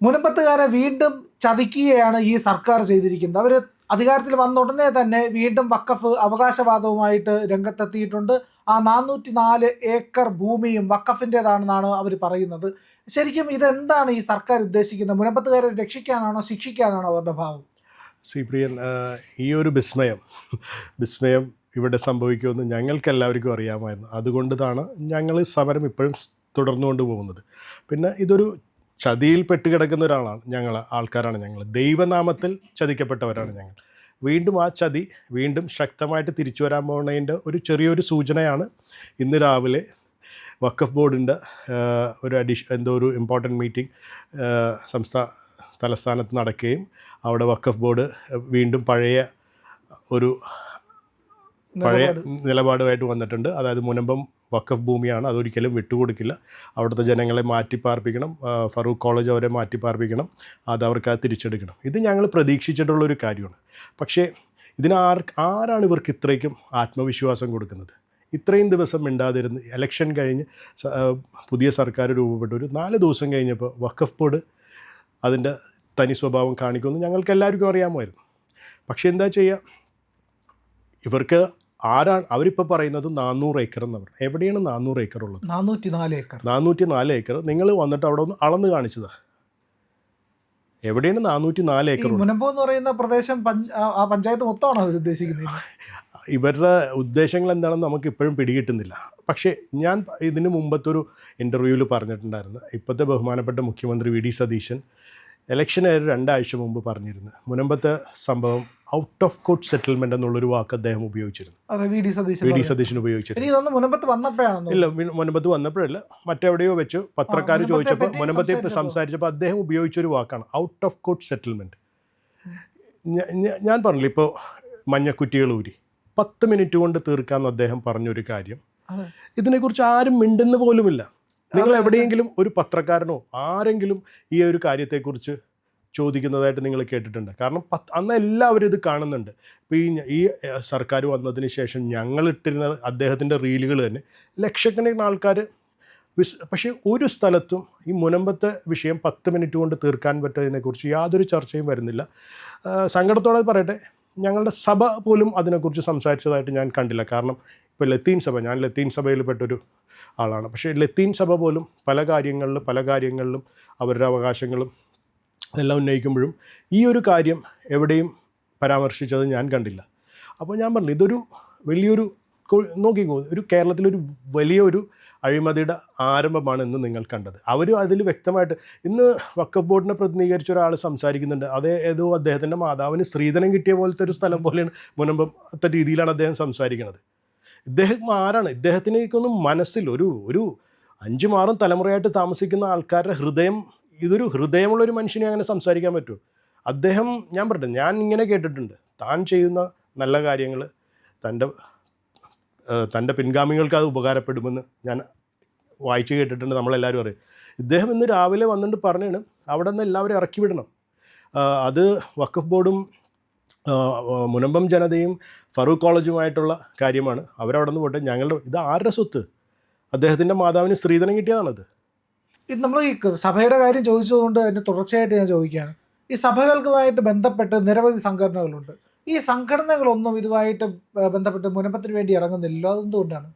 മുനമ്പത്തുകാരെ വീണ്ടും ചതിക്കുകയാണ് ഈ സർക്കാർ ചെയ്തിരിക്കുന്നത്. അവർ അധികാരത്തിൽ വന്ന ഉടനെ തന്നെ വീണ്ടും വഖഫ് അവകാശവാദവുമായിട്ട് രംഗത്തെത്തിയിട്ടുണ്ട്. ആ 404 ഏക്കർ ഭൂമിയും വഖഫിൻ്റേതാണെന്നാണ് അവർ പറയുന്നത്. ശരിക്കും ഇതെന്താണ് ഈ സർക്കാർ ഉദ്ദേശിക്കുന്നത്? മുനമ്പത്തുകാരെ രക്ഷിക്കാനാണോ ശിക്ഷിക്കാനാണോ അവരുടെ ഭാവം? പ്രിയൻ, ഈ ഒരു വിസ്മയം ഇവിടെ സംഭവിക്കുമെന്ന് ഞങ്ങൾക്കെല്ലാവർക്കും അറിയാമായിരുന്നു. അതുകൊണ്ടാണ് ഞങ്ങൾ സമരം ഇപ്പോഴും തുടർന്നുകൊണ്ട് പോകുന്നത്. പിന്നെ ഇതൊരു ചതിയിൽ പെട്ടുകിടക്കുന്ന ആൾക്കാരാണ് ഞങ്ങൾ. ദൈവനാമത്തിൽ ചതിക്കപ്പെട്ടവരാണ് ഞങ്ങൾ. വീണ്ടും ആ ചതി വീണ്ടും ശക്തമായിട്ട് തിരിച്ചു വരാൻ പോകുന്നതിൻ്റെ ഒരു ചെറിയൊരു സൂചനയാണ് ഇന്ന് രാവിലെ വഖഫ് ബോർഡിൻ്റെ ഒരു ഇമ്പോർട്ടൻറ്റ് മീറ്റിംഗ് തലസ്ഥാനത്ത് നടക്കുകയും അവിടെ വഖഫ് ബോർഡ് വീണ്ടും പഴയ നിലപാടുമായിട്ട് വന്നിട്ടുണ്ട്. അതായത് മുനമ്പം വഖഫ് ഭൂമിയാണ്, അതൊരിക്കലും വിട്ടുകൊടുക്കില്ല. അവിടുത്തെ ജനങ്ങളെ മാറ്റിപ്പാർപ്പിക്കണം, ഫറൂഖ് കോളേജ് അവരെ മാറ്റിപ്പാർപ്പിക്കണം, അത് അവർക്ക് അത് തിരിച്ചെടുക്കണം. ഇത് ഞങ്ങൾ പ്രതീക്ഷിച്ചിട്ടുള്ളൊരു കാര്യമാണ്. പക്ഷേ ആരാണ് ഇവർക്ക് ഇത്രയ്ക്കും ആത്മവിശ്വാസം കൊടുക്കുന്നത്? ഇത്രയും ദിവസം മിണ്ടാതിരുന്ന് ഇലക്ഷൻ കഴിഞ്ഞ് പുതിയ സർക്കാർ രൂപപ്പെട്ടു ഒരു 4 ദിവസം കഴിഞ്ഞപ്പോൾ വഖഫ് ബോർഡ് അതിൻ്റെ തനി സ്വഭാവം കാണിക്കുമെന്ന് ഞങ്ങൾക്ക് എല്ലാവർക്കും അറിയാമായിരുന്നു. പക്ഷേ എന്താ ചെയ്യുക, ഇവർക്ക് അവരിപ്പോൾ പറയുന്നത് 400 ഏക്കർ എന്ന് പറഞ്ഞു. എവിടെയാണ് 400 ഏക്കർ ഉള്ളത്? 404 ഏക്കർ നിങ്ങൾ വന്നിട്ട് അവിടെ ഒന്ന് അളന്ന് കാണിച്ചതാ. എവിടെയാണ് 404 ഏക്കർ? മുനമ്പം എന്ന് പറയുന്ന പ്രദേശം പഞ്ചായത്ത് മൊത്തമാണോ അവർ ഉദ്ദേശിക്കുന്നത്? ഇവരുടെ ഉദ്ദേശങ്ങൾ എന്താണെന്ന് നമുക്ക് ഇപ്പോഴും പിടികിട്ടുന്നില്ല. പക്ഷേ ഞാൻ ഇതിന് മുമ്പത്തൊരു ഇൻ്റർവ്യൂവിൽ പറഞ്ഞിട്ടുണ്ടായിരുന്നു, ഇപ്പോഴത്തെ ബഹുമാനപ്പെട്ട മുഖ്യമന്ത്രി വി ഡി സതീശൻ ഇലക്ഷന് 2 ആഴ്ച മുമ്പ് പറഞ്ഞിരുന്നു, മുനമ്പത്തെ സംഭവം ഔട്ട് ഓഫ് കോർട്ട് സെറ്റിൽമെന്റ് എന്നുള്ളൊരു വാക്ക് അദ്ദേഹം ഉപയോഗിച്ചിരുന്നു. വി ഡി സതീശൻ ഉപയോഗിച്ചിരുന്നു. മുനമ്പത്ത് വന്നപ്പോഴല്ല, മറ്റെവിടെയോ വെച്ച് പത്രക്കാർ ചോദിച്ചപ്പോൾ മുനമ്പത്തെ സംസാരിച്ചപ്പോൾ അദ്ദേഹം ഉപയോഗിച്ചൊരു വാക്കാണ് ഔട്ട് ഓഫ് കോർട്ട് സെറ്റിൽമെന്റ്. ഞാൻ പറഞ്ഞില്ല, ഇപ്പോൾ മഞ്ഞക്കുറ്റികൾ ഊരി 10 മിനിറ്റ് കൊണ്ട് തീർക്കാമെന്ന് അദ്ദേഹം പറഞ്ഞൊരു കാര്യം, ഇതിനെക്കുറിച്ച് ആരും മിണ്ടുന്ന പോലുമില്ല. നിങ്ങൾ എവിടെയെങ്കിലും ഒരു പത്രക്കാരനോ ആരെങ്കിലും ഈ ഒരു കാര്യത്തെക്കുറിച്ച് ചോദിക്കുന്നതായിട്ട് നിങ്ങൾ കേട്ടിട്ടുണ്ട്? കാരണം അന്ന് എല്ലാവരും ഇത് കാണുന്നുണ്ട്. ഇപ്പോൾ ഈ സർക്കാർ വന്നതിന് ശേഷം ഞങ്ങളിട്ടിരുന്ന അദ്ദേഹത്തിൻ്റെ റീലുകൾ തന്നെ ലക്ഷക്കണക്കിന് ആൾക്കാർ പക്ഷേ ഒരു സ്ഥലത്തും ഈ മുനമ്പത്തെ വിഷയം 10 മിനിറ്റ് കൊണ്ട് തീർക്കാൻ പറ്റുന്നതിനെക്കുറിച്ച് യാതൊരു ചർച്ചയും വരുന്നില്ല. സങ്കടത്തോടെ പറയട്ടെ, ഞങ്ങളുടെ സഭ പോലും അതിനെക്കുറിച്ച് സംസാരിച്ചതായിട്ട് ഞാൻ കണ്ടില്ല. കാരണം ഇപ്പോൾ ഞാൻ ലത്തീൻ സഭയിൽപ്പെട്ടൊരു ആളാണ്. പക്ഷേ ലത്തീൻ സഭ പോലും പല കാര്യങ്ങളിലും അവരുടെ അവകാശങ്ങളും എല്ലാം ഉന്നയിക്കുമ്പോഴും ഈ ഒരു കാര്യം എവിടെയും പരാമർശിച്ചത് ഞാൻ കണ്ടില്ല. അപ്പോൾ ഞാൻ പറഞ്ഞു, ഇതൊരു വലിയൊരു നോക്കിക്കോ, ഒരു കേരളത്തിലൊരു വലിയൊരു അഴിമതിയുടെ ആരംഭമാണ് ഇന്ന് നിങ്ങൾ കണ്ടത്. അവർ അതിൽ വ്യക്തമായിട്ട് ഇന്ന് വഖഫ് ബോർഡിനെ പ്രതിനിധീകരിച്ച ഒരാൾ സംസാരിക്കുന്നുണ്ട്. ഏതോ അദ്ദേഹത്തിൻ്റെ മാതാവിന് സ്ത്രീധനം കിട്ടിയ പോലത്തെ ഒരു സ്ഥലം പോലെയാണ് മുനമ്പത്തെ രീതിയിലാണ് അദ്ദേഹം സംസാരിക്കുന്നത്. ഇദ്ദേഹം ആരാണ്? ഇദ്ദേഹത്തിനേക്കൊന്നും മനസ്സിൽ ഒരു 5-6 തലമുറയായിട്ട് താമസിക്കുന്ന ആൾക്കാരുടെ ഇതൊരു ഹൃദയമുള്ളൊരു മനുഷ്യനെ അങ്ങനെ സംസാരിക്കാൻ പറ്റുമോ? അദ്ദേഹം, ഞാൻ ഇങ്ങനെ കേട്ടിട്ടുണ്ട്, താൻ ചെയ്യുന്ന നല്ല കാര്യങ്ങൾ തൻ്റെ പിൻഗാമികൾക്ക് അത് ഉപകാരപ്പെടുമെന്ന് ഞാൻ വായിച്ച് കേട്ടിട്ടുണ്ട്. നമ്മളെല്ലാവരും അറിയും. ഇദ്ദേഹം ഇന്ന് രാവിലെ വന്നിട്ട് പറഞ്ഞാണ് അവിടെ നിന്ന് എല്ലാവരും ഇറക്കി വിടണം. അത് വഖഫ് ബോർഡും മുനമ്പം ജനതയും ഫറൂഖ് കോളേജുമായിട്ടുള്ള കാര്യമാണ്. അവരവിടെ നിന്ന് പോട്ടെ, ഇത് ആരുടെ സ്വത്ത്? അദ്ദേഹത്തിൻ്റെ മാതാവിന് സ്ത്രീധനം കിട്ടിയതാണത്. ഇത് നമ്മൾ ഈ സഭയുടെ കാര്യം ചോദിച്ചതുകൊണ്ട് അതിന് തുടർച്ചയായിട്ട് ഞാൻ ചോദിക്കുകയാണ്, ഈ സഭകൾക്കുമായിട്ട് ബന്ധപ്പെട്ട് നിരവധി സംഘടനകളുണ്ട്. ഈ സംഘടനകളൊന്നും ഇതുമായിട്ട് ബന്ധപ്പെട്ട് മുനമ്പത്തിന് വേണ്ടി ഇറങ്ങുന്നില്ലല്ലോ, അതെന്തുകൊണ്ടാണ്?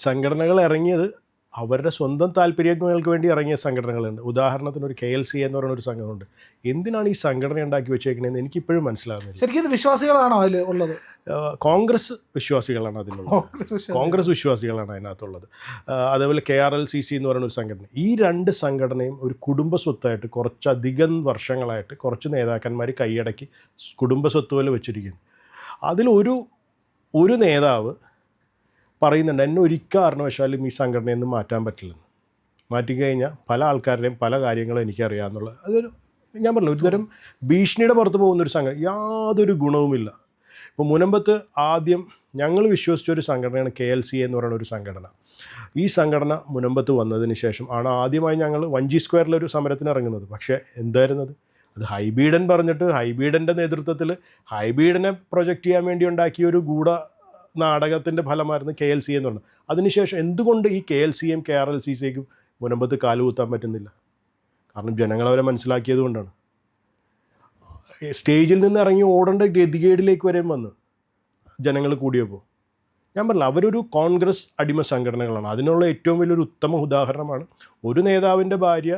സംഘടനകൾ ഇറങ്ങിയത് അവരുടെ സ്വന്തം താല്പര്യങ്ങൾക്ക് വേണ്ടി ഇറങ്ങിയ സംഘടനകളുണ്ട്. ഉദാഹരണത്തിന് ഒരു KLCA എന്ന് പറയുന്ന ഒരു സംഘടനയുണ്ട്. എന്തിനാണ് ഈ സംഘടന ഉണ്ടാക്കി വെച്ചേക്കണതെന്ന് എനിക്കിപ്പോഴും മനസ്സിലാകുന്നില്ല. ശരിക്കും ഇത് വിശ്വാസികളാണോ അതിൽ ഉള്ളത്? കോൺഗ്രസ് വിശ്വാസികളാണ് അതിനകത്തുള്ളത്. അതേപോലെ KRLCC എന്ന് പറയുന്ന ഒരു സംഘടന. ഈ 2 സംഘടനയും ഒരു കുടുംബ സ്വത്തായിട്ട് കുറച്ചധികം വർഷങ്ങളായിട്ട് കുറച്ച് നേതാക്കന്മാർ കൈയടക്കി കുടുംബ സ്വത്ത് പോലെ വെച്ചിരിക്കുന്നു. ഒരു നേതാവ് പറയുന്നുണ്ട്, എന്നെ ഒരിക്കൽ കാരണവശാലും ഈ സംഘടനയിൽ നിന്ന് മാറ്റാൻ പറ്റില്ലെന്ന്. മാറ്റിക്കഴിഞ്ഞാൽ പല ആൾക്കാരുടെയും പല കാര്യങ്ങളും എനിക്കറിയാമെന്നുള്ളത്. ഞാൻ പറഞ്ഞു, ഒരുതരം ഭീഷണിയുടെ പുറത്ത് പോകുന്നൊരു സംഘടന, യാതൊരു ഗുണവുമില്ല. ഇപ്പോൾ മുനമ്പത്ത് ആദ്യം ഞങ്ങൾ വിശ്വസിച്ചൊരു സംഘടനയാണ് KLCA എന്ന് പറയുന്ന ഒരു സംഘടന. ഈ സംഘടന മുനമ്പത്ത് വന്നതിന് ശേഷം ആണ് ആദ്യമായി ഞങ്ങൾ വഞ്ചി സ്ക്വയറിലൊരു സമരത്തിന് ഇറങ്ങുന്നത്. പക്ഷേ എന്തായിരുന്നത്? അത് ഹൈബീഡൻ പറഞ്ഞിട്ട് ഹൈബീഡൻ്റെ നേതൃത്വത്തിൽ ഹൈബീഡനെ പ്രൊജക്റ്റ് ചെയ്യാൻ വേണ്ടി ഉണ്ടാക്കിയ ഒരു നാടകത്തിൻ്റെ ഫലമായിരുന്നു KLCA എന്ന് പറഞ്ഞത്. അതിനുശേഷം എന്തുകൊണ്ട് ഈ KLCയും KRLCCക്കും മുനമ്പത്ത് കാലുകുത്താൻ പറ്റുന്നില്ല? കാരണം ജനങ്ങളവരെ മനസ്സിലാക്കിയത് കൊണ്ടാണ്. സ്റ്റേജിൽ നിന്ന് ഇറങ്ങി ഓടേണ്ട ഗതികേടിലേക്ക് വരെയും വന്ന് ജനങ്ങൾ കൂടിയപ്പോൾ ഞാൻ പറഞ്ഞില്ല, അവരൊരു കോൺഗ്രസ് അടിമ സംഘടനകളാണ്. അതിനുള്ള ഏറ്റവും വലിയൊരു ഉത്തമ ഉദാഹരണമാണ് ഒരു നേതാവിൻ്റെ ഭാര്യ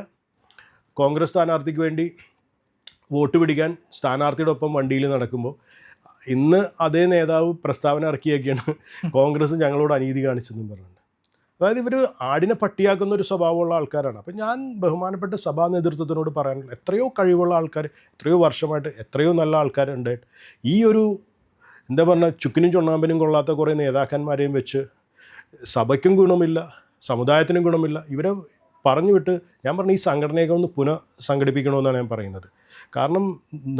കോൺഗ്രസ് സ്ഥാനാർത്ഥിക്ക് വേണ്ടി വോട്ട് പിടിക്കാൻ സ്ഥാനാർത്ഥിയുടെ ഒപ്പം വണ്ടിയിൽ നടക്കുമ്പോൾ ഇന്ന് അതേ നേതാവ് പ്രസ്താവന ഇറക്കിയൊക്കെയാണ് കോൺഗ്രസ് ഞങ്ങളോട് അനീതി കാണിച്ചെന്നും പറഞ്ഞിട്ടുണ്ട്. അതായത് ഇവർ ആടിനെ പട്ടിയാക്കുന്ന ഒരു സ്വഭാവമുള്ള ആൾക്കാരാണ്. അപ്പം ഞാൻ ബഹുമാനപ്പെട്ട സഭാ നേതൃത്വത്തിനോട് പറയാനുള്ള, എത്രയോ കഴിവുള്ള ആൾക്കാർ, എത്രയോ വർഷമായിട്ട് എത്രയോ നല്ല ആൾക്കാരുണ്ടായിട്ട് ഈ ഒരു എന്താ പറഞ്ഞാൽ ചുക്കിനും ചുണ്ണാമ്പിനും കൊള്ളാത്ത കുറേ നേതാക്കന്മാരെയും വെച്ച് സഭയ്ക്കും ഗുണമില്ല, സമുദായത്തിനും ഗുണമില്ല. ഇവരെ പറഞ്ഞു വിട്ട് ഞാൻ പറഞ്ഞ ഈ സംഘടനയൊക്കെ ഒന്ന് പുനഃസംഘടിപ്പിക്കണമെന്നാണ് ഞാൻ പറയുന്നത്. കാരണം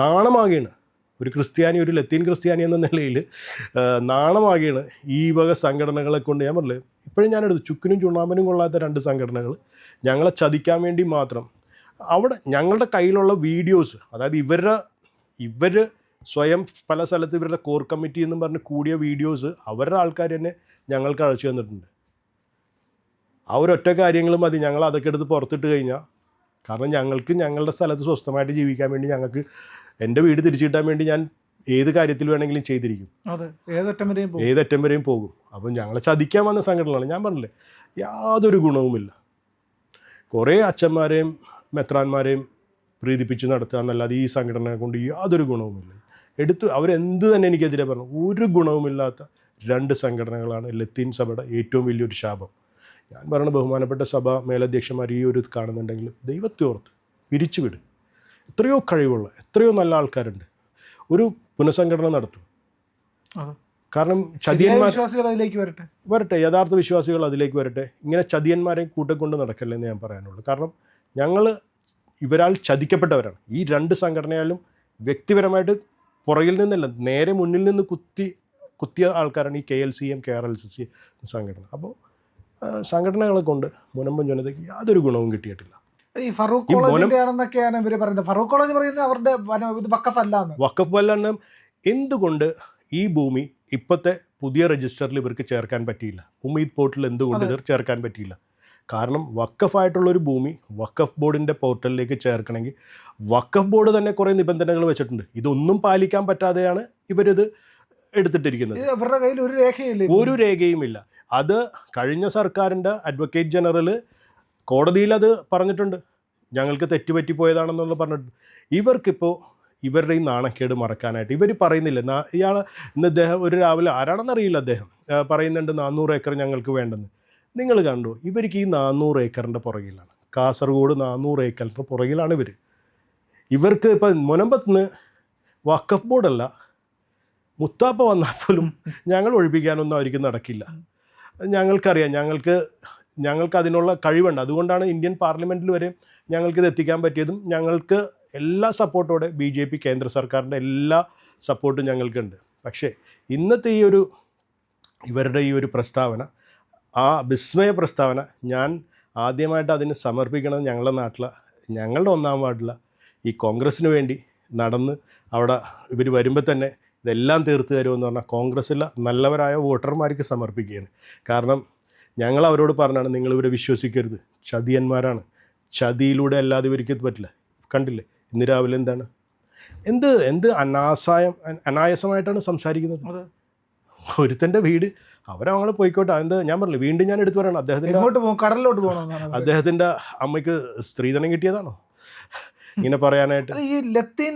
നാണമാകുകയാണ് ഒരു ക്രിസ്ത്യാനി, ഒരു ലത്തീൻ ക്രിസ്ത്യാനി എന്ന നിലയിൽ നാണമാകുകയാണ് ഈ വക സംഘടനകളെ കൊണ്ട്. ഞാൻ പറഞ്ഞില്ലേ, ഇപ്പോഴും ഞാനെടുത്തു ചുക്കിനും ചുണ്ണാമ്പിനും കൊള്ളാത്ത 2 സംഘടനകൾ ഞങ്ങളെ ചതിക്കാൻ വേണ്ടി മാത്രം. അവിടെ ഞങ്ങളുടെ കയ്യിലുള്ള വീഡിയോസ്, അതായത് ഇവർ സ്വയം പല സ്ഥലത്ത് ഇവരുടെ കോർ കമ്മിറ്റി എന്നും പറഞ്ഞ് കൂടിയ വീഡിയോസ് അവരുടെ ആൾക്കാർ തന്നെ ഞങ്ങൾക്ക് അയച്ചു തന്നിട്ടുണ്ട്. ആ ഒരൊറ്റ കാര്യങ്ങളും മതി ഞങ്ങൾ അതൊക്കെ എടുത്ത് പുറത്തിട്ട് കഴിഞ്ഞാൽ. കാരണം ഞങ്ങൾക്ക് ഞങ്ങളുടെ സ്ഥലത്ത് സ്വസ്ഥമായിട്ട് ജീവിക്കാൻ വേണ്ടി, ഞങ്ങൾക്ക് എൻ്റെ വീട് തിരിച്ചു കിട്ടാൻ വേണ്ടി ഞാൻ ഏത് കാര്യത്തിൽ വേണമെങ്കിലും ചെയ്തിരിക്കും. അതെ, ഏതറ്റം വരെയും പോകും. അപ്പം ഞങ്ങളെ ചതിക്കാൻ വന്ന സംഘടനകളാണ്. ഞാൻ പറഞ്ഞില്ലേ, യാതൊരു ഗുണവുമില്ല. കുറേ അച്ഛന്മാരെയും മെത്രാന്മാരെയും പ്രീതിപ്പിച്ച് നടത്തുക എന്നല്ലാതെ ഈ സംഘടനയെ കൊണ്ട് യാതൊരു ഗുണവുമില്ല. അവരെന്ത് തന്നെ എനിക്കെതിരെ പറഞ്ഞു, ഒരു ഗുണവുമില്ലാത്ത 2 സംഘടനകളാണ് ലത്തീൻ സഭയുടെ ഏറ്റവും വലിയൊരു ശാപം. ഞാൻ പറയുന്ന ബഹുമാനപ്പെട്ട സഭ മേലധ്യക്ഷന്മാർ ഈ ഒരു കാണുന്നുണ്ടെങ്കിൽ ദൈവത്തെ ഓർത്ത് പിരിച്ചുവിടും. എത്രയോ കഴിവുള്ള എത്രയോ നല്ല ആൾക്കാരുണ്ട്. ഒരു പുനഃസംഘടന നടത്തും. കാരണം ചതിയന്മാർ വരട്ടെ, യഥാർത്ഥ വിശ്വാസികൾ അതിലേക്ക് വരട്ടെ. ഇങ്ങനെ ചതിയന്മാരെ കൂട്ടിക്കൊണ്ട് നടക്കല്ലെന്ന് ഞാൻ പറയാനുള്ളൂ. കാരണം ഇവരാൽ ചതിക്കപ്പെട്ടവരാണ്. ഈ 2 സംഘടനയാലും വ്യക്തിപരമായിട്ട് പുറകിൽ നിന്നല്ല, നേരെ മുന്നിൽ നിന്ന് കുത്തിയ ആൾക്കാരാണ് ഈ KLCM KRLCC സംഘടന. അപ്പോൾ സംഘടനകളെ കൊണ്ട് മുനമ്പം ജനതയ്ക്ക് യാതൊരു ഗുണവും കിട്ടിയിട്ടില്ല. ഈ ഫറൂഖ് കോളേജിന്റെ ആണെന്നൊക്കെയാണ് ഇവർ പറയുന്നത്. ഫറൂഖ് കോളേജ് പറയുന്നത് അവരുടെ വഖഫ് അല്ല. എന്തുകൊണ്ട് ഈ ഭൂമി ഇപ്പോഴത്തെ പുതിയ രജിസ്റ്ററിൽ ഇവർക്ക് ചേർക്കാൻ പറ്റിയില്ല? ഉമ്മീദ് പോർട്ടലിൽ എന്തുകൊണ്ട് ഇത് ചേർക്കാൻ പറ്റിയില്ല? കാരണം വഖഫായിട്ടുള്ളൊരു ഭൂമി വഖഫ് ബോർഡിൻ്റെ പോർട്ടലിലേക്ക് ചേർക്കണമെങ്കിൽ വഖഫ് ബോർഡ് തന്നെ കുറേ നിബന്ധനകൾ വെച്ചിട്ടുണ്ട്. ഇതൊന്നും പാലിക്കാൻ പറ്റാതെയാണ് ഇവരിത് എടുത്തിട്ടിരിക്കുന്നത്. ഇവരുടെ കയ്യിൽ ഒരു രേഖയുമില്ല. അത് കഴിഞ്ഞ സർക്കാരിൻ്റെ അഡ്വക്കേറ്റ് ജനറൽ കോടതിയിൽ അത് പറഞ്ഞിട്ടുണ്ട്, ഞങ്ങൾക്ക് തെറ്റുപറ്റിപ്പോയതാണെന്നുള്ള പറഞ്ഞിട്ടുണ്ട്. ഇവർക്കിപ്പോൾ ഇവരുടെ ഈ നാണക്കേട് മറക്കാനായിട്ട് ഇവർ പറയുന്നില്ല. ഇന്ന് അദ്ദേഹം ഒരു രാവിലെ ആരാണെന്നറിയില്ല, അദ്ദേഹം പറയുന്നുണ്ട് 400 ഏക്കർ ഞങ്ങൾക്ക് വേണ്ടെന്ന്. നിങ്ങൾ കണ്ടു, ഇവർക്ക് ഈ 400 ഏക്കറിൻ്റെ പുറകിലാണ്, കാസർഗോഡ് 400 ഏക്കറിൻ്റെ പുറകിലാണ് ഇവർക്ക് ഇപ്പം മുനമ്പത്ത് വഖഫ് ബോർഡല്ല, മുത്താപ്പ വന്നാൽ പോലും ഞങ്ങൾ ഒഴിപ്പിക്കാനൊന്നും അവർക്ക് നടക്കില്ല. ഞങ്ങൾക്കറിയാം, ഞങ്ങൾക്ക് അതിനുള്ള കഴിവുണ്ട്. അതുകൊണ്ടാണ് ഇന്ത്യൻ പാർലമെൻറ്റിൽ വരെ ഞങ്ങൾക്കിത് എത്തിക്കാൻ പറ്റിയതും. ഞങ്ങൾക്ക് എല്ലാ സപ്പോർട്ടോടെ BJP കേന്ദ്ര സർക്കാരിൻ്റെ എല്ലാ സപ്പോർട്ടും ഞങ്ങൾക്കുണ്ട്. പക്ഷേ ഇന്നത്തെ ഇവരുടെ ഈ ഒരു പ്രസ്താവന, ആ വിസ്മയ പ്രസ്താവന ഞാൻ ആദ്യമായിട്ട് അതിന് സമർപ്പിക്കണത് ഞങ്ങളുടെ നാട്ടിലെ, ഞങ്ങളുടെ 1-ാം വാർഡിലെ ഈ കോൺഗ്രസ്സിന് വേണ്ടി നടന്ന് അവിടെ ഇവർ വരുമ്പോൾ തന്നെ ഇതെല്ലാം തീർത്ത് തരുമെന്ന് പറഞ്ഞാൽ കോൺഗ്രസ്സിലെ നല്ലവരായ വോട്ടർമാർക്ക് സമർപ്പിക്കുകയാണ്. കാരണം ഞങ്ങൾ അവരോട് പറഞ്ഞാണ്, നിങ്ങളിവരെ വിശ്വസിക്കരുത്, ചതിയന്മാരാണ്, ചതിയിലൂടെ അല്ലാതെ ഇവർക്ക് പറ്റില്ല. കണ്ടില്ലേ ഇന്ന് രാവിലെ എന്ത് അനായാസമായിട്ടാണ് സംസാരിക്കുന്നത്. ഒരുത്തൻ്റെ വീട് അവരങ്ങനെ പോയിക്കോട്ടെ. ഞാൻ പറഞ്ഞില്ല, വീണ്ടും ഞാൻ എടുത്തു പറയണം, അദ്ദേഹത്തിൻ്റെ അമ്മയ്ക്ക് സ്ത്രീധനം കിട്ടിയതാണോ ഇങ്ങനെ പറയാനായിട്ട്? ഈ ലത്തീൻ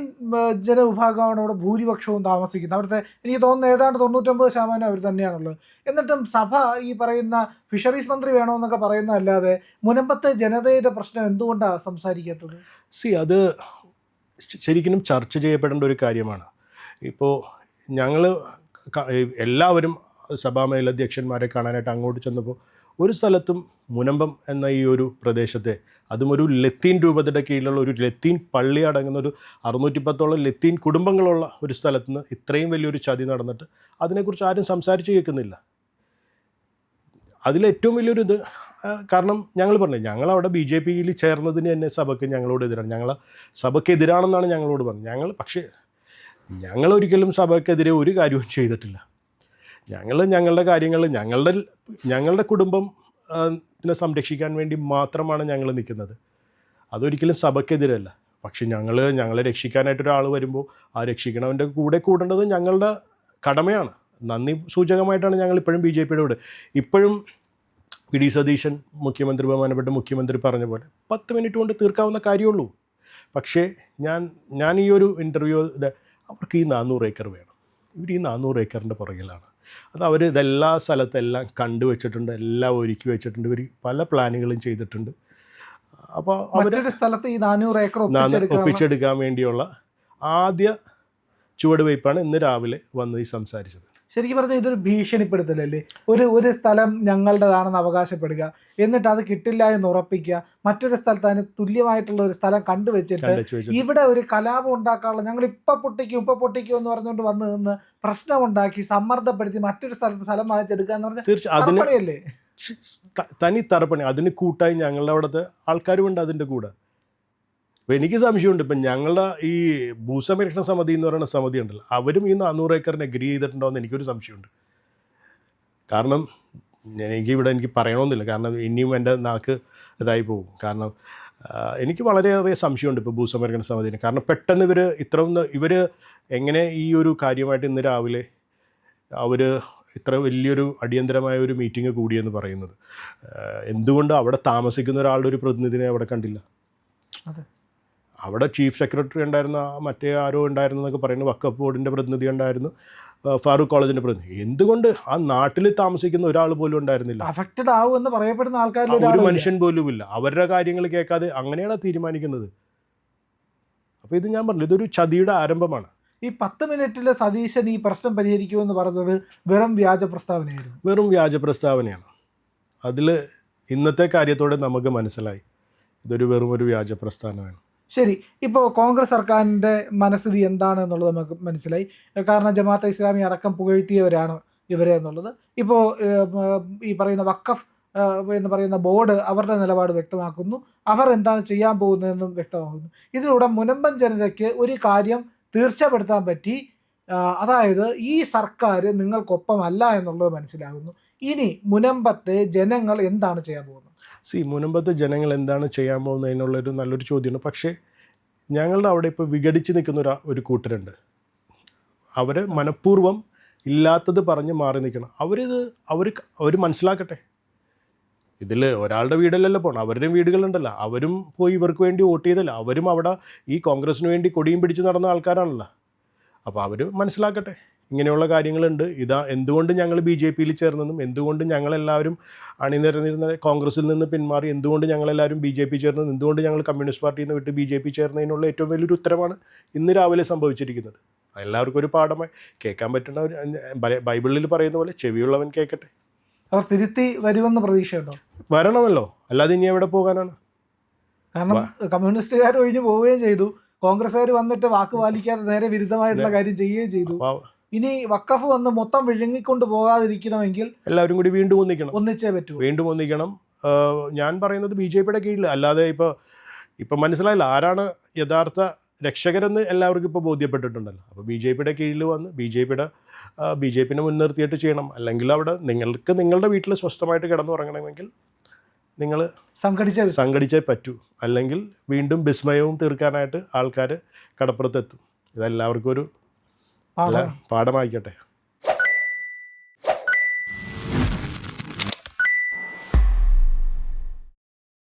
ജനവിഭാഗമാണ് അവിടെ ഭൂരിപക്ഷവും താമസിക്കുന്നത്. അവിടുത്തെ എനിക്ക് തോന്നുന്നു ഏതാണ്ട് 99% അവർ തന്നെയാണുള്ളത്. എന്നിട്ടും സഭ ഈ പറയുന്ന ഫിഷറീസ് മന്ത്രി വേണമെന്നൊക്കെ പറയുന്നതല്ലാതെ മുനമ്പത്തെ ജനതയുടെ പ്രശ്നം എന്തുകൊണ്ടാണ് സംസാരിക്കാത്തത്? അത് ശരിക്കും ചർച്ച ചെയ്യപ്പെടേണ്ട ഒരു കാര്യമാണ്. ഇപ്പോൾ ഞങ്ങൾ എല്ലാവരും സഭാ മേലധ്യക്ഷന്മാരെ കാണാനായിട്ട് അങ്ങോട്ട് ചെന്നപ്പോൾ ഒരു സ്ഥലത്തും മുനമ്പം എന്ന ഈ ഒരു പ്രദേശത്തെ, അതും ഒരു ലത്തീൻ രൂപതയുടെ കീഴിലുള്ള ഒരു ലത്തീൻ പള്ളി അടങ്ങുന്ന ഒരു 610ഓളം ലത്തീൻ കുടുംബങ്ങളുള്ള ഒരു സ്ഥലത്ത് നിന്ന് ഇത്രയും വലിയൊരു ചതി നടന്നിട്ട് അതിനെക്കുറിച്ച് ആരും സംസാരിച്ച് കേൾക്കുന്നില്ല. അതിലേറ്റവും വലിയൊരു കാരണം ഞങ്ങൾ പറഞ്ഞു, ഞങ്ങളവിടെ BJPയിൽ ചേർന്നതിന് തന്നെ സഭയ്ക്ക് ഞങ്ങളോട് എതിരാണ്, സഭയ്ക്കെതിരാണെന്നാണ് ഞങ്ങളോട് പറഞ്ഞത്. പക്ഷേ ഞങ്ങളൊരിക്കലും സഭയ്ക്കെതിരെ ഒരു കാര്യവും ചെയ്തിട്ടില്ല. ഞങ്ങളുടെ കാര്യങ്ങൾ ഞങ്ങളുടെ കുടുംബം സംരക്ഷിക്കാൻ വേണ്ടി മാത്രമാണ് ഞങ്ങൾ നിൽക്കുന്നത്. അതൊരിക്കലും സഭയ്ക്കെതിരല്ല. പക്ഷെ ഞങ്ങളെ രക്ഷിക്കാനായിട്ട് ഒരാൾ വരുമ്പോൾ ആ രക്ഷിക്കണവൻ്റെ കൂടെ കൂടേണ്ടത് ഞങ്ങളുടെ കടമയാണ്. നന്ദി സൂചകമായിട്ടാണ് ഞങ്ങൾ ഇപ്പോഴും BJPയുടെ കൂടെ. ഇപ്പോഴും വി.ഡി. സതീശൻ ബഹുമാനപ്പെട്ട മുഖ്യമന്ത്രി പറഞ്ഞ പോലെ 10 മിനിറ്റ് കൊണ്ട് തീർക്കാവുന്ന കാര്യമുള്ളൂ. പക്ഷേ ഞാൻ ഈ ഒരു ഇൻ്റർവ്യൂ അവർക്ക് ഈ 400 ഏക്കർ വേണം. ഇവർ ഈ 400 ഏക്കറിൻ്റെ പുറകിലാണ്. അത് അവർ ഇതെല്ലാ സ്ഥലത്തെല്ലാം കണ്ടുവച്ചിട്ടുണ്ട്, എല്ലാം ഒരുക്കി വെച്ചിട്ടുണ്ട്. ഇവർ പല പ്ലാനുകളും ചെയ്തിട്ടുണ്ട്. അപ്പോൾ അവർ സ്ഥലത്ത് ഈ 400 ഏക്കർ ഒപ്പിച്ചെടുക്കാൻ വേണ്ടിയുള്ള ആദ്യ ചുവടുവയ്പ്പാണ് ഇന്ന് രാവിലെ വന്ന് ഈ സംസാരിച്ചത്. ശരിക്കും പറഞ്ഞാൽ ഇതൊരു ഭീഷണിപ്പെടുത്തലല്ലേ? ഒരു സ്ഥലം ഞങ്ങളുടേതാണെന്ന് അവകാശപ്പെടുക, എന്നിട്ട് അത് കിട്ടില്ല എന്ന് ഉറപ്പിക്കുക, മറ്റൊരു സ്ഥലത്ത് അതിന് തുല്യമായിട്ടുള്ള ഒരു സ്ഥലം കണ്ടുവച്ചിട്ട് ഇവിടെ ഒരു കലാപം ഉണ്ടാക്കാനുള്ള ഞങ്ങൾ ഇപ്പം പൊട്ടിക്കും എന്ന് പറഞ്ഞുകൊണ്ട് വന്ന് നിന്ന് പ്രശ്നമുണ്ടാക്കി സമ്മർദ്ദപ്പെടുത്തി മറ്റൊരു സ്ഥലത്ത് സ്ഥലം വാങ്ങിച്ചെടുക്കുക എന്ന് പറഞ്ഞാൽ തീർച്ചയായും തനി തറപ്പണി. അതിന് കൂട്ടായി ഞങ്ങളുടെ അവിടുത്തെ ആൾക്കാരുമുണ്ട് അതിൻ്റെ കൂടെ. അപ്പോൾ എനിക്ക് സംശയമുണ്ട്, ഇപ്പം ഞങ്ങളുടെ ഈ ഭൂസംരക്ഷണ സമിതി എന്ന് പറയുന്ന സമിതി ഉണ്ടല്ലോ, അവരും ഈ 400 ഏക്കറിന് അഗ്രി ചെയ്തിട്ടുണ്ടോ എന്ന് എനിക്കൊരു സംശയമുണ്ട്. കാരണം എനിക്ക് പറയണമെന്നില്ല, കാരണം ഇനിയും എൻ്റെ നാക്ക് ഇതായി പോകും. കാരണം എനിക്ക് വളരെയേറെ സംശയമുണ്ട് ഇപ്പോൾ ഭൂസംരക്ഷണ സമിതിന്. കാരണം പെട്ടെന്ന് ഇവർ എങ്ങനെ ഈ ഒരു കാര്യമായിട്ട് ഇന്ന് രാവിലെ അവർ ഇത്ര വലിയൊരു അടിയന്തരമായ ഒരു മീറ്റിംഗ് കൂടിയെന്ന് പറയുന്നത്. എന്തുകൊണ്ട് അവിടെ താമസിക്കുന്ന ഒരാളുടെ ഒരു പ്രതിനിധിനെ അവിടെ കണ്ടില്ല? അതെ, അവിടെ ചീഫ് സെക്രട്ടറി ഉണ്ടായിരുന്ന മറ്റേ ആരോ ഉണ്ടായിരുന്നു എന്നൊക്കെ പറയുന്നു, വഖഫ് ബോർഡിൻ്റെ പ്രതിനിധി ഉണ്ടായിരുന്നു, ഫാറൂഖ് കോളേജിൻ്റെ പ്രതിനിധി. എന്തുകൊണ്ട് ആ നാട്ടിൽ താമസിക്കുന്ന ഒരാൾ പോലും ഉണ്ടായിരുന്നില്ല? അഫക്റ്റഡ് ആവും എന്ന് പറയപ്പെടുന്ന ആൾക്കാർ ഒരു മനുഷ്യൻ പോലുമില്ല. അവരുടെ കാര്യങ്ങൾ കേൾക്കാതെ അങ്ങനെയാണ് തീരുമാനിക്കുന്നത്. അപ്പോൾ ഇത് ഞാൻ പറഞ്ഞു, ഇതൊരു ചതിയുടെ ആരംഭമാണ്. ഈ 10 മിനിറ്റിൽ സതീശൻ ഈ പ്രശ്നം പരിഹരിക്കുമെന്ന് പറഞ്ഞത് വെറും വ്യാജ പ്രസ്താവനയായിരുന്നു. വെറും വ്യാജ പ്രസ്താവനയാണ്. അതിൽ ഇന്നത്തെ കാര്യത്തോടെ നമുക്ക് മനസ്സിലായി ഇതൊരു വെറും ഒരു വ്യാജ പ്രസ്താവനയാണ്. ശരി, ഇപ്പോൾ കോൺഗ്രസ് സർക്കാരിൻ്റെ മനസ്ഥിതി എന്താണ് എന്നുള്ളത് നമുക്ക് മനസ്സിലായി. കാരണം ജമാഅത്തെ ഇസ്ലാമി അടക്കം പുകഴ്ത്തിയവരാണ് ഇവരെ എന്നുള്ളത്. ഇപ്പോൾ ഈ പറയുന്ന വഖഫ് എന്ന് പറയുന്ന ബോർഡ് അവരുടെ നിലപാട് വ്യക്തമാക്കുന്നു, അവർ എന്താണ് ചെയ്യാൻ പോകുന്നതെന്നും വ്യക്തമാക്കുന്നു. ഇതിലൂടെ മുനമ്പൻ ജനതയ്ക്ക് ഒരു കാര്യം തീർച്ചപ്പെടുത്താൻ പറ്റി, അതായത് ഈ സർക്കാർ നിങ്ങൾക്കൊപ്പമല്ല എന്നുള്ളത് മനസ്സിലാകുന്നു. ഇനി മുനമ്പത്തെ ജനങ്ങൾ എന്താണ് ചെയ്യാൻ പോകുന്നത്? മുനമ്പത്തെ ജനങ്ങൾ എന്താണ് ചെയ്യാൻ പോകുന്നതിനുള്ളൊരു നല്ലൊരു ചോദ്യമാണ്. പക്ഷേ ഞങ്ങളുടെ അവിടെ ഇപ്പോൾ വിഘടിച്ച് നിൽക്കുന്ന ഒരു കൂട്ടരുണ്ട്. അവർ മനഃപൂർവ്വം ഇല്ലാത്തത് പറഞ്ഞ് മാറി നിൽക്കണം. അവർ മനസ്സിലാക്കട്ടെ. ഇതിൽ ഒരാളുടെ വീടല്ലല്ലോ പോകണം, അവരുടെയും വീടുകളുണ്ടല്ലോ. അവരും പോയി ഇവർക്ക് വേണ്ടി വോട്ട് ചെയ്തല്ലോ. അവരും അവിടെ ഈ കോൺഗ്രസ്സിന് വേണ്ടി കൊടിയും പിടിച്ച് നടന്ന ആൾക്കാരാണല്ലോ. അപ്പോൾ അവർ മനസ്സിലാക്കട്ടെ ഇങ്ങനെയുള്ള കാര്യങ്ങളുണ്ട്. എന്തുകൊണ്ട് ഞങ്ങൾ BJPയിൽ ചേർന്നെന്നും എന്തുകൊണ്ട് ഞങ്ങളെല്ലാവരും അണിനിരന്നിരുന്ന കോൺഗ്രസ്സിൽ നിന്ന് പിന്മാറി, എന്തുകൊണ്ട് ഞങ്ങളെല്ലാവരും BJP ചേർന്നത്, എന്തുകൊണ്ട് ഞങ്ങൾ കമ്മ്യൂണിസ്റ്റ് പാർട്ടിയിൽ നിന്ന് വിട്ട് BJP ചേർന്നതിനുള്ള ഏറ്റവും വലിയൊരു ഉത്തരമാണ് ഇന്ന് രാവിലെ സംഭവിച്ചിരിക്കുന്നത്. എല്ലാവർക്കും ഒരു പാഠമായി കേൾക്കാൻ പറ്റുന്ന ബൈബിളിൽ പറയുന്ന പോലെ ചെവിയുള്ളവൻ കേൾക്കട്ടെ. അവർ തിരുത്തി വരുമെന്ന് പ്രതീക്ഷയുണ്ടോ? വരണമല്ലോ, അല്ലാതെ ഇനി എവിടെ പോകാനാണ്? കാരണം കമ്മ്യൂണിസ്റ്റുകാർ ഒഴിഞ്ഞു പോവുകയും ചെയ്തു, കോൺഗ്രസ്സുകാർ വന്നിട്ട് വാക്ക് പാലിക്കാതെ നേരെ വിരുദ്ധമായിട്ടുള്ള കാര്യം ചെയ്യുകയും ചെയ്തു. ഇനി വഖഫ് വന്ന് മൊത്തം വിഴുങ്ങിക്കൊണ്ട് പോകാതിരിക്കണമെങ്കിൽ എല്ലാവരും കൂടി വീണ്ടും ഒന്നിച്ചേ പറ്റൂ. വീണ്ടും ഒന്നിക്കണം. ഞാൻ പറയുന്നത് BJPയുടെ കീഴിൽ, അല്ലാതെ ഇപ്പം മനസ്സിലായില്ല ആരാണ് യഥാർത്ഥ രക്ഷകരെന്ന് എല്ലാവർക്കും ഇപ്പോൾ ബോധ്യപ്പെട്ടിട്ടുണ്ടല്ലോ. അപ്പോൾ BJPയുടെ കീഴിൽ വന്ന് BJPനെ മുൻനിർത്തിയിട്ട് ചെയ്യണം. അല്ലെങ്കിൽ അവിടെ നിങ്ങളുടെ വീട്ടിൽ സ്വസ്ഥമായിട്ട് കിടന്നുറങ്ങണമെങ്കിൽ നിങ്ങൾ സംഘടിച്ചേ പറ്റൂ. അല്ലെങ്കിൽ വീണ്ടും വിസ്മയവും തീർക്കാനായിട്ട് ആൾക്കാർ കടപ്പുറത്തെത്തും. ഇതെല്ലാവർക്കും ഒരു പാഠമായിക്കട്ടെ.